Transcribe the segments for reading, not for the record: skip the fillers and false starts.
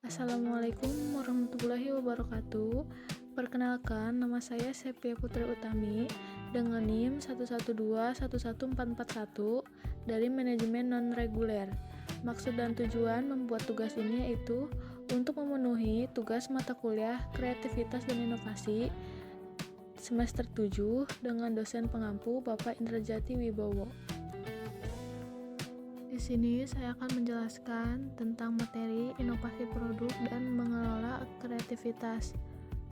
Assalamualaikum warahmatullahi wabarakatuh. Perkenalkan, nama saya Sepia Putri Utami dengan NIM 112114441 dari Manajemen Non-Reguler. Maksud dan tujuan membuat tugas ini yaitu untuk memenuhi tugas mata kuliah Kreativitas dan Inovasi semester 7 dengan dosen pengampu Bapak Indrajati Wibowo. Di sini saya akan menjelaskan tentang materi inovasi produk dan mengelola kreativitas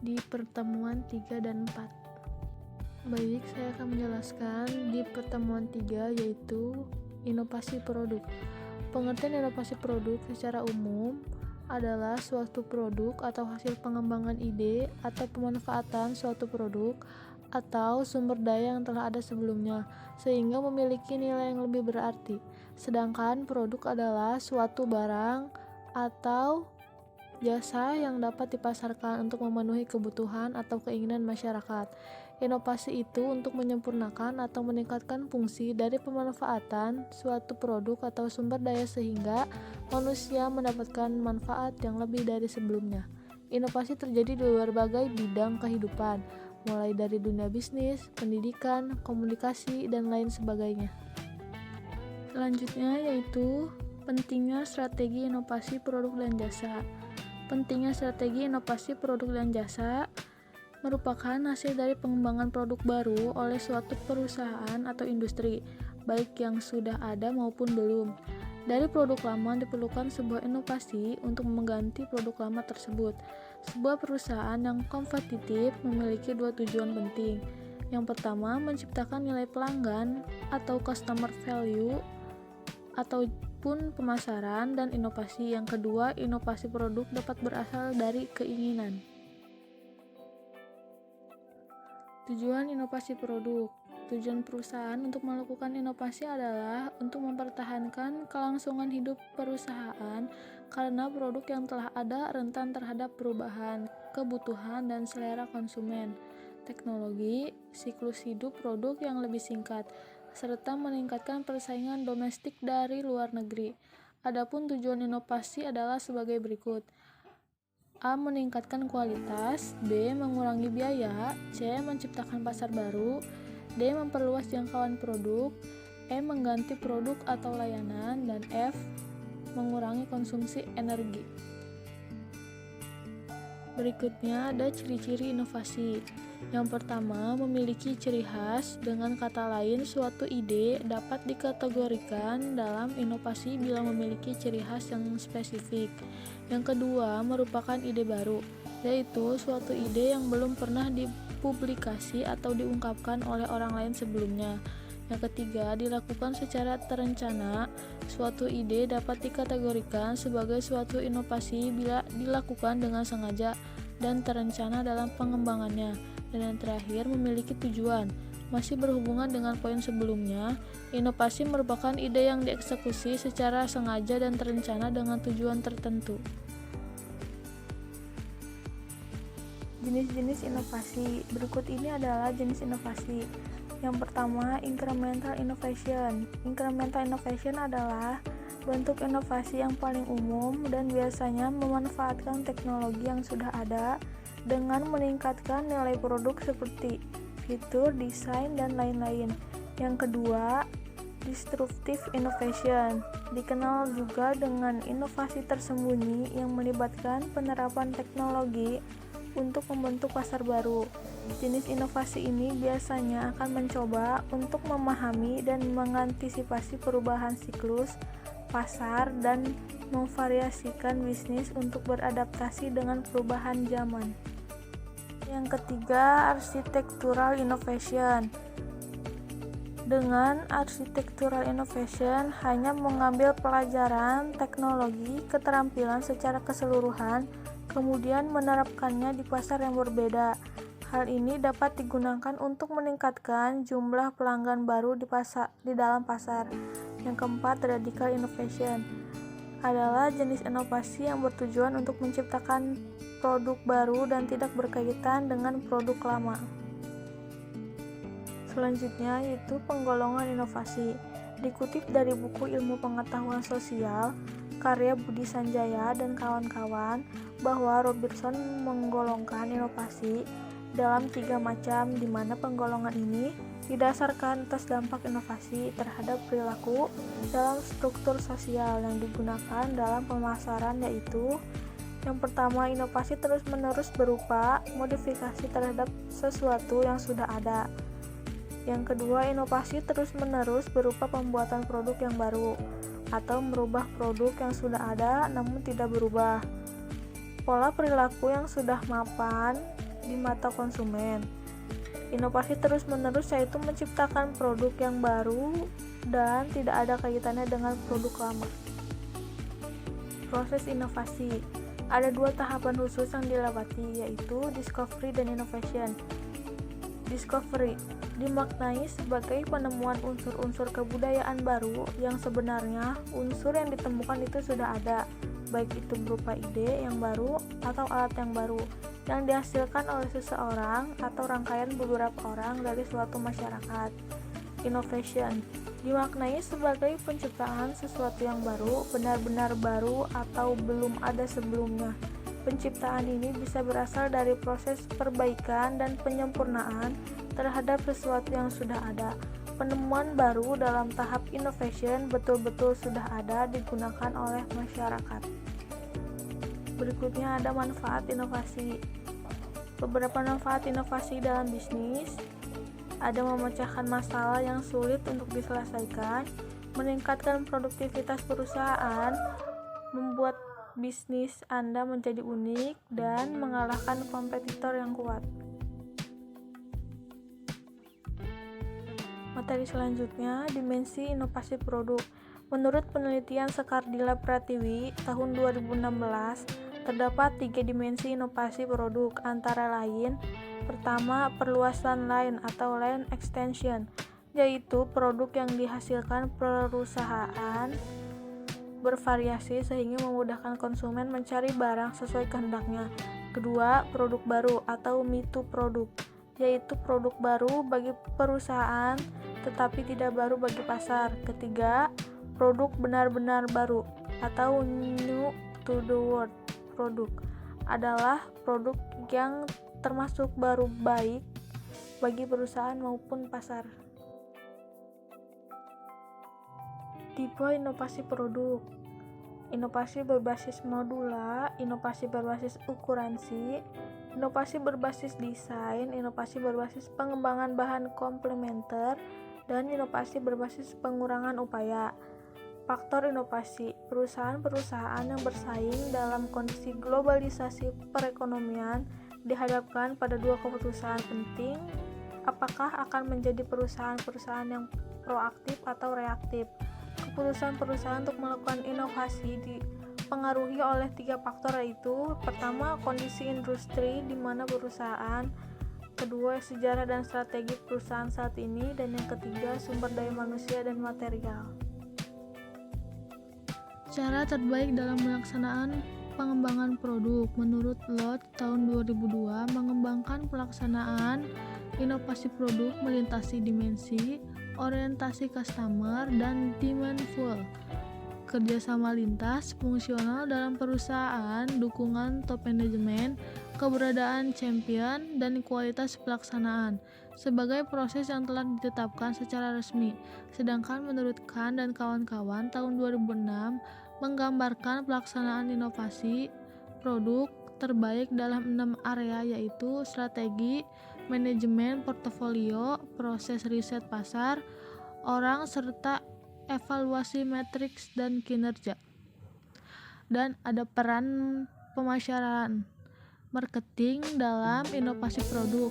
di pertemuan 3 dan 4. Baik, saya akan menjelaskan di pertemuan 3 yaitu inovasi produk. Pengertian inovasi produk secara umum adalah suatu produk atau hasil pengembangan ide atau pemanfaatan suatu produk atau sumber daya yang telah ada sebelumnya sehingga memiliki nilai yang lebih berarti. Sedangkan produk adalah suatu barang atau jasa yang dapat dipasarkan untuk memenuhi kebutuhan atau keinginan masyarakat. Inovasi itu untuk menyempurnakan atau meningkatkan fungsi dari pemanfaatan suatu produk atau sumber daya sehingga manusia mendapatkan manfaat yang lebih dari sebelumnya. Inovasi terjadi di berbagai bidang kehidupan, mulai dari dunia bisnis, pendidikan, komunikasi, dan lain sebagainya. Selanjutnya yaitu pentingnya strategi inovasi produk dan jasa. Pentingnya strategi inovasi produk dan jasa merupakan hasil dari pengembangan produk baru oleh suatu perusahaan atau industri, baik yang sudah ada maupun belum. Dari produk lama diperlukan sebuah inovasi untuk mengganti produk lama tersebut. Sebuah perusahaan yang kompetitif memiliki dua tujuan penting. Yang pertama, menciptakan nilai pelanggan atau customer value ataupun pemasaran dan inovasi. Yang kedua, inovasi produk dapat berasal dari keinginan. Tujuan inovasi produk. Tujuan perusahaan untuk melakukan inovasi adalah untuk mempertahankan kelangsungan hidup perusahaan karena produk yang telah ada rentan terhadap perubahan, kebutuhan, dan selera konsumen. Teknologi, siklus hidup produk yang lebih singkat, serta meningkatkan persaingan domestik dari luar negeri. Adapun tujuan inovasi adalah sebagai berikut. A. Meningkatkan kualitas. B. Mengurangi biaya. C. Menciptakan pasar baru. D. Memperluas jangkauan produk. E. Mengganti produk atau layanan. Dan F. Mengurangi konsumsi energi. Berikutnya ada ciri-ciri inovasi. Yang pertama, memiliki ciri khas. Dengan kata lain, suatu ide dapat dikategorikan dalam inovasi bila memiliki ciri khas yang spesifik. Yang kedua, merupakan ide baru, yaitu suatu ide yang belum pernah dipublikasi atau diungkapkan oleh orang lain sebelumnya. Yang ketiga, dilakukan secara terencana. Suatu ide dapat dikategorikan sebagai suatu inovasi bila dilakukan dengan sengaja dan terencana dalam pengembangannya. Dan yang terakhir, memiliki tujuan. Masih berhubungan dengan poin sebelumnya, inovasi merupakan ide yang dieksekusi secara sengaja dan terencana dengan tujuan tertentu. Jenis-jenis inovasi. Berikut ini adalah jenis inovasi. Yang pertama, incremental innovation. Incremental innovation adalah bentuk inovasi yang paling umum dan biasanya memanfaatkan teknologi yang sudah ada dengan meningkatkan nilai produk seperti fitur, desain, dan lain-lain. Yang kedua, disruptive innovation. Dikenal juga dengan inovasi tersembunyi yang melibatkan penerapan teknologi untuk membentuk pasar baru. Jenis inovasi ini biasanya akan mencoba untuk memahami dan mengantisipasi perubahan siklus pasar dan memvariasikan bisnis untuk beradaptasi dengan perubahan zaman. Yang ketiga, architectural innovation. Dengan architectural innovation hanya mengambil pelajaran teknologi keterampilan secara keseluruhan kemudian menerapkannya di pasar yang berbeda. Hal ini dapat digunakan untuk meningkatkan jumlah pelanggan baru di dalam pasar. Yang keempat, radical innovation adalah jenis inovasi yang bertujuan untuk menciptakan produk baru dan tidak berkaitan dengan produk lama. Selanjutnya yaitu penggolongan inovasi. Dikutip dari buku Ilmu Pengetahuan Sosial, karya Budi Sanjaya dan kawan-kawan bahwa Robertson menggolongkan inovasi dalam 3 macam, di mana penggolongan ini didasarkan atas dampak inovasi terhadap perilaku dalam struktur sosial yang digunakan dalam pemasaran, yaitu yang pertama, inovasi terus-menerus berupa modifikasi terhadap sesuatu yang sudah ada. Yang kedua, inovasi terus-menerus berupa pembuatan produk yang baru atau merubah produk yang sudah ada namun tidak berubah. Pola perilaku yang sudah mapan di mata konsumen. Inovasi terus-menerus yaitu menciptakan produk yang baru dan tidak ada kaitannya dengan produk lama. Proses inovasi. Ada 2 tahapan khusus yang dilewati, yaitu discovery dan innovation. Discovery dimaknai sebagai penemuan unsur-unsur kebudayaan baru yang sebenarnya unsur yang ditemukan itu sudah ada, baik itu berupa ide yang baru atau alat yang baru yang dihasilkan oleh seseorang atau rangkaian beberapa orang dari suatu masyarakat. Innovation dimaknai sebagai penciptaan sesuatu yang baru, benar-benar baru atau belum ada sebelumnya. Penciptaan ini bisa berasal dari proses perbaikan dan penyempurnaan terhadap sesuatu yang sudah ada. Penemuan baru dalam tahap innovation betul-betul sudah ada digunakan oleh masyarakat. Berikutnya ada manfaat inovasi. Beberapa manfaat inovasi dalam bisnis ada memecahkan masalah yang sulit untuk diselesaikan, meningkatkan produktivitas perusahaan, membuat bisnis Anda menjadi unik, dan mengalahkan kompetitor yang kuat. Materi selanjutnya, dimensi inovasi produk. Menurut penelitian Sekardila Pratiwi tahun 2016, terdapat 3 dimensi inovasi produk, antara lain: pertama, perluasan line atau line extension, yaitu produk yang dihasilkan perusahaan bervariasi sehingga memudahkan konsumen mencari barang sesuai kehendaknya. Kedua, produk baru atau me-too produk, yaitu produk baru bagi perusahaan tetapi tidak baru bagi pasar. Ketiga, produk benar-benar baru atau new to the world produk, adalah produk yang termasuk baru baik bagi perusahaan maupun pasar. Tipe inovasi produk. Inovasi berbasis modula, inovasi berbasis ukuransi, inovasi berbasis desain, inovasi berbasis pengembangan bahan komplementer, dan inovasi berbasis pengurangan upaya. Faktor inovasi. Perusahaan-perusahaan yang bersaing dalam kondisi globalisasi perekonomian dihadapkan pada 2 keputusan penting: apakah akan menjadi perusahaan-perusahaan yang proaktif atau reaktif. Keputusan perusahaan untuk melakukan inovasi dipengaruhi oleh 3 faktor, yaitu: pertama, kondisi industri di mana perusahaan; kedua, sejarah dan strategi perusahaan saat ini; dan yang ketiga, sumber daya manusia dan material. Cara terbaik dalam melaksanaan pengembangan produk. Menurut Lott tahun 2002, mengembangkan pelaksanaan inovasi produk melintasi dimensi, orientasi customer, dan demandful. Kerjasama lintas fungsional dalam perusahaan, dukungan top manajemen, keberadaan champion, dan kualitas pelaksanaan sebagai proses yang telah ditetapkan secara resmi. Sedangkan menurut Khan dan kawan-kawan tahun 2006 menggambarkan pelaksanaan inovasi produk terbaik dalam 6 area, yaitu strategi, manajemen portofolio, proses riset pasar, orang, serta evaluasi matriks dan kinerja. Dan ada peran pemasaran, marketing dalam inovasi produk.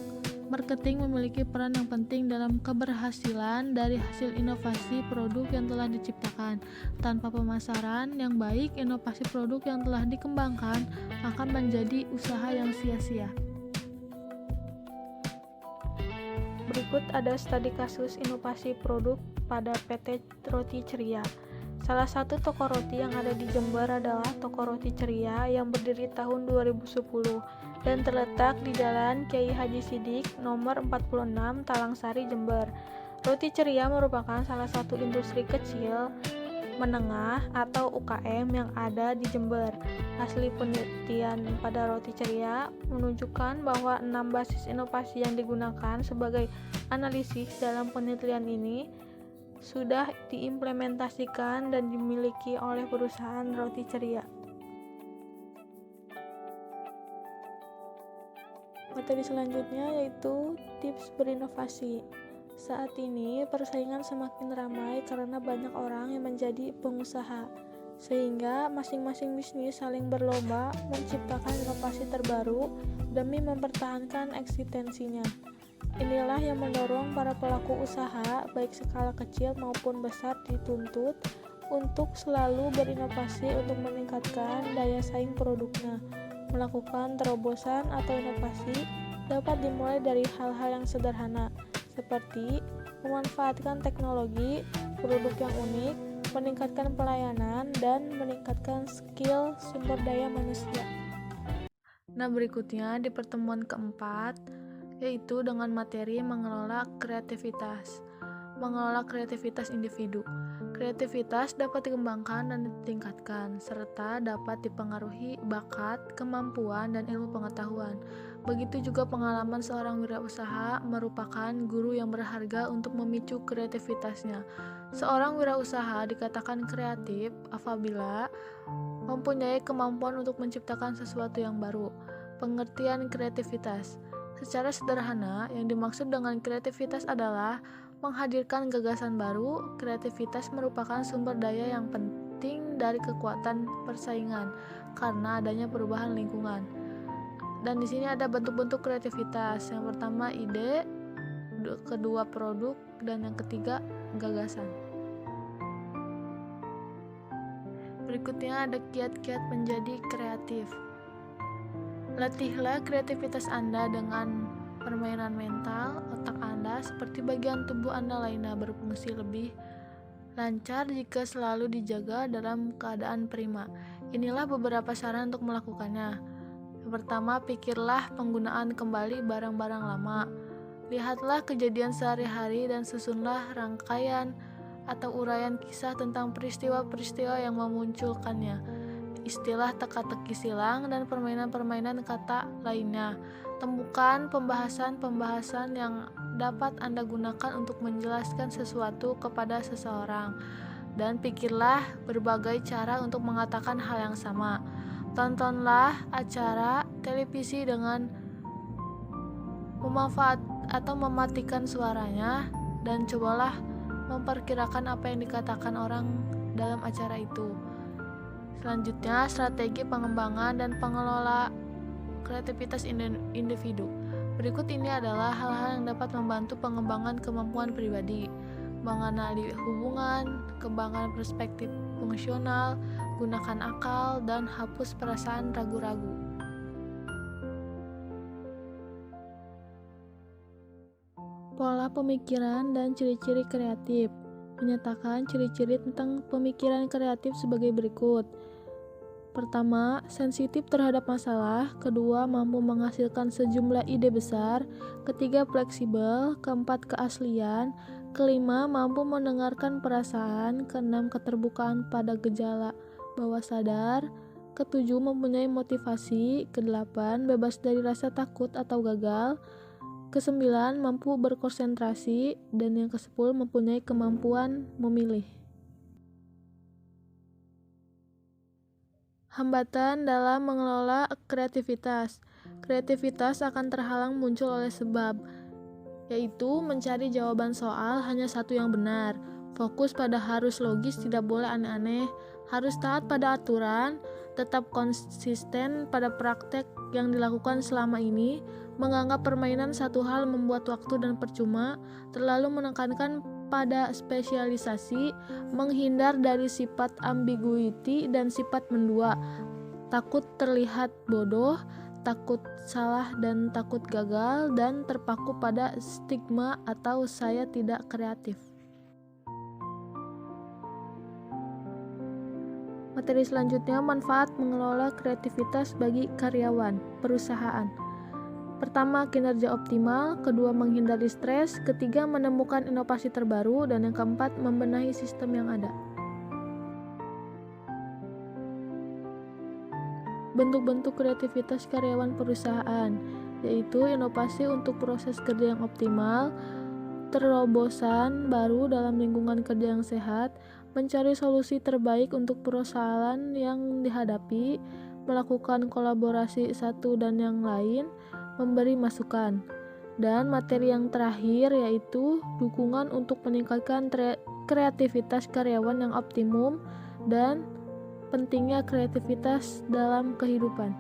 Marketing memiliki peran yang penting dalam keberhasilan dari hasil inovasi produk yang telah diciptakan. Tanpa pemasaran yang baik, inovasi produk yang telah dikembangkan akan menjadi usaha yang sia-sia. Berikut ada studi kasus inovasi produk pada PT Roti Ceria. Salah satu toko roti yang ada di Jember adalah Toko Roti Ceria yang berdiri tahun 2010 dan terletak di Jalan Kiai Haji Sidik nomor 46 Talangsari, Jember. Roti Ceria merupakan salah satu industri kecil menengah atau UKM yang ada di Jember. Hasil penelitian pada Roti Ceria menunjukkan bahwa 6 basis inovasi yang digunakan sebagai analisis dalam penelitian ini sudah diimplementasikan dan dimiliki oleh perusahaan Roti Ceria. Materi selanjutnya yaitu tips berinovasi. Saat ini persaingan semakin ramai karena banyak orang yang menjadi pengusaha, sehingga masing-masing bisnis saling berlomba menciptakan inovasi terbaru demi mempertahankan eksistensinya. Inilah yang mendorong para pelaku usaha, baik skala kecil maupun besar, dituntut untuk selalu berinovasi untuk meningkatkan daya saing produknya. Melakukan terobosan atau inovasi dapat dimulai dari hal-hal yang sederhana, seperti memanfaatkan teknologi, produk yang unik, meningkatkan pelayanan, dan meningkatkan skill sumber daya manusia. Nah, berikutnya di pertemuan keempat, yaitu dengan materi mengelola kreativitas. Mengelola kreativitas individu. Kreativitas dapat dikembangkan dan ditingkatkan, serta dapat dipengaruhi bakat, kemampuan, dan ilmu pengetahuan. Begitu juga pengalaman seorang wirausaha merupakan guru yang berharga untuk memicu kreativitasnya. Seorang wirausaha dikatakan kreatif apabila mempunyai kemampuan untuk menciptakan sesuatu yang baru. Pengertian kreativitas. Secara sederhana, yang dimaksud dengan kreativitas adalah menghadirkan gagasan baru. Kreativitas merupakan sumber daya yang penting dari kekuatan persaingan karena adanya perubahan lingkungan. Dan di sini ada bentuk-bentuk kreativitas. Yang pertama ide, kedua produk, dan yang ketiga gagasan. Berikutnya ada kiat-kiat menjadi kreatif. Latihlah kreativitas Anda dengan permainan mental otak Anda seperti bagian tubuh Anda lainnya berfungsi lebih lancar jika selalu dijaga dalam keadaan prima. Inilah beberapa saran untuk melakukannya. Yang pertama, pikirlah penggunaan kembali barang-barang lama. Lihatlah kejadian sehari-hari dan susunlah rangkaian atau uraian kisah tentang peristiwa-peristiwa yang memunculkannya. Istilah teka-teki silang dan permainan-permainan kata lainnya. Temukan pembahasan-pembahasan yang dapat Anda gunakan untuk menjelaskan sesuatu kepada seseorang, dan pikirlah berbagai cara untuk mengatakan hal yang sama. Tontonlah acara televisi dengan mematikan suaranya, dan cobalah memperkirakan apa yang dikatakan orang dalam acara itu. Selanjutnya, strategi pengembangan dan pengelola kreativitas individu. Berikut ini adalah hal-hal yang dapat membantu pengembangan kemampuan pribadi: mengenali hubungan, kembangkan perspektif fungsional, gunakan akal, dan hapus perasaan ragu-ragu. Pola pemikiran dan ciri-ciri kreatif. Menyatakan ciri-ciri tentang pemikiran kreatif sebagai berikut. Pertama, sensitif terhadap masalah. Kedua, mampu menghasilkan sejumlah ide besar. Ketiga, fleksibel. Keempat, keaslian. Kelima, mampu mendengarkan perasaan. Keenam, keterbukaan pada gejala bawah sadar. Ketujuh, mempunyai motivasi. Kedelapan, bebas dari rasa takut atau gagal. Kesembilan, mampu berkonsentrasi. Dan yang kesepuluh, mempunyai kemampuan memilih. Hambatan dalam mengelola kreativitas. Kreativitas akan terhalang muncul oleh sebab, yaitu mencari jawaban soal hanya satu yang benar, fokus pada harus logis, tidak boleh aneh-aneh, harus taat pada aturan, tetap konsisten pada praktek yang dilakukan selama ini, menganggap permainan satu hal membuat waktu dan percuma, terlalu menekankan pada spesialisasi, menghindar dari sifat ambiguity dan sifat mendua, takut terlihat bodoh, takut salah dan takut gagal, dan terpaku pada stigma atau saya tidak kreatif. Materi selanjutnya, manfaat mengelola kreativitas bagi karyawan, perusahaan. Pertama, kinerja optimal. Kedua, menghindari stres. Ketiga, menemukan inovasi terbaru. Dan yang keempat, membenahi sistem yang ada. bentuk-bentuk kreativitas karyawan perusahaan, yaitu inovasi untuk proses kerja yang optimal, terobosan baru dalam lingkungan kerja yang sehat, mencari solusi terbaik untuk persoalan yang dihadapi, melakukan kolaborasi satu dan yang lain, memberi masukan. Dan materi yang terakhir yaitu dukungan untuk meningkatkan kreativitas karyawan yang optimum dan pentingnya kreativitas dalam kehidupan.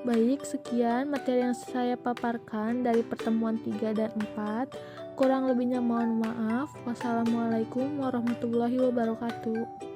Baik, sekian materi yang saya paparkan dari pertemuan 3 dan 4. Kurang lebihnya mohon maaf. Wassalamualaikum warahmatullahi wabarakatuh.